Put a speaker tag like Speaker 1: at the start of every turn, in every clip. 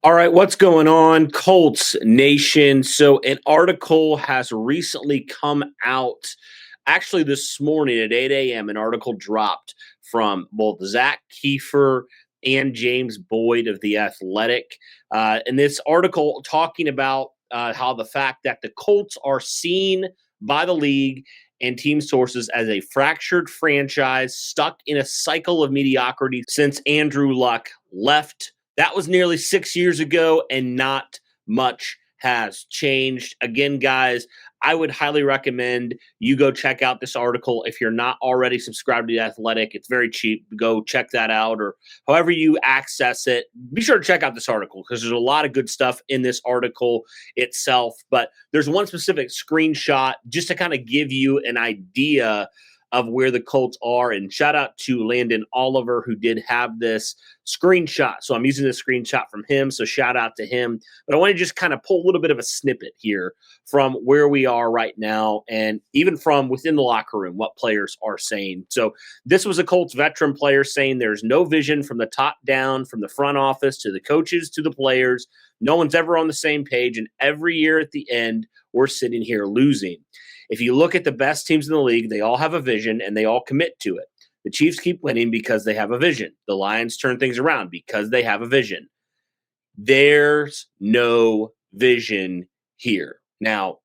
Speaker 1: All right, what's going on, Colts Nation? So, an article has recently come out. Actually, this morning at 8 a.m., an article dropped from both Zach Kiefer and James Boyd of The Athletic. And this article talking about how the fact that the Colts are seen by the league and team sources as a fractured franchise stuck in a cycle of mediocrity since Andrew Luck left. That was nearly 6 years ago, and not much has changed. Again, guys, I would highly recommend you go check out this article. If you're not already subscribed to The Athletic, it's very cheap. Go check that out, or however you access it. Be sure to check out this article because there's a lot of good stuff in this article itself. But there's one specific screenshot just to kind of give you an idea of where the Colts are. And shout out to Landon Oliver, who did have this screenshot. So I'm using this screenshot from him. So shout out to him. But I want to just kind of pull a little bit of a snippet here from where we are right now, and even from within the locker room, what players are saying. So this was a Colts veteran player saying there's no vision from the top down, from the front office to the coaches to the players. No one's ever on the same page. And every year at the end, we're sitting here losing. If you look at the best teams in the league, they all have a vision and they all commit to it. The Chiefs keep winning because they have a vision. The Lions turn things around because they have a vision. There's no vision here. Now,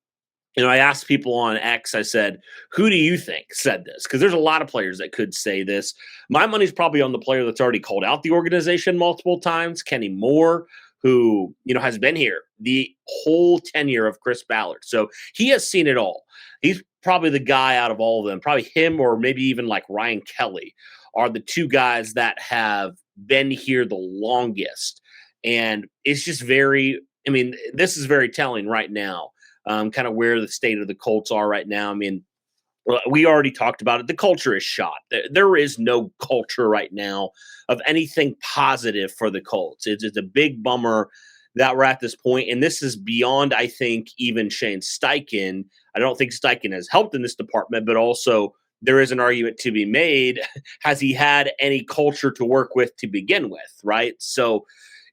Speaker 1: I asked people on X, I said, who do you think said this? Because there's a lot of players that could say this. My money's probably on the player that's already called out the organization multiple times, Kenny Moore, who, has been here the whole tenure of Chris Ballard. So he has seen it all. He's probably the guy out of all of them, probably him or maybe even like Ryan Kelly are the two guys that have been here the longest. And it's just this is very telling right now, kind of where the state of the Colts are right now. We already talked about it. The culture is shot. There is no culture right now of anything positive for the Colts. It's a big bummer that we're at this point. And this is beyond, I think, even Shane Steichen. I don't think Steichen has helped in this department, but also there is an argument to be made. Has he had any culture to work with to begin with, right? So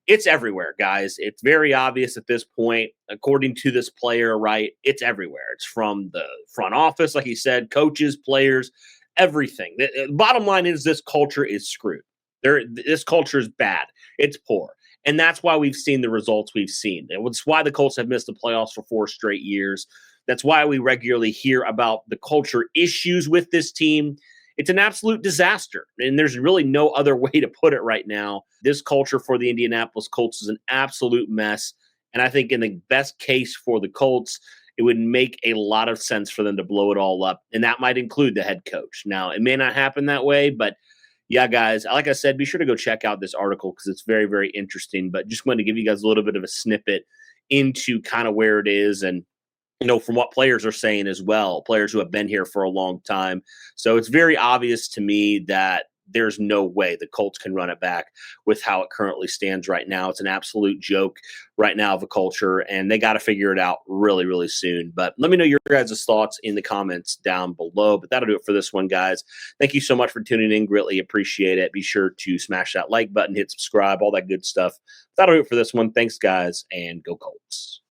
Speaker 1: it's everywhere, guys. It's very obvious at this point, according to this player, right? It's everywhere. It's from the front office, like he said, coaches, players, everything. The bottom line is this culture is screwed. This culture is bad. It's poor. And that's why we've seen the results we've seen. It's why the Colts have missed the playoffs for 4 straight years. That's why we regularly hear about the culture issues with this team. It's an absolute disaster, and there's really no other way to put it right now. This culture for the Indianapolis Colts is an absolute mess, and I think in the best case for the Colts, it would make a lot of sense for them to blow it all up, and that might include the head coach. Now, it may not happen that way, but yeah, guys, like I said, be sure to go check out this article because it's very, very interesting, but just wanted to give you guys a little bit of a snippet into kind of where it is and from what players are saying as well, players who have been here for a long time. So it's very obvious to me that there's no way the Colts can run it back with how it currently stands right now. It's an absolute joke right now of a culture, and they got to figure it out really, really soon. But let me know your guys' thoughts in the comments down below. But that'll do it for this one, guys. Thank you so much for tuning in. Greatly appreciate it. Be sure to smash that like button, hit subscribe, all that good stuff. That'll do it for this one. Thanks, guys, and go Colts.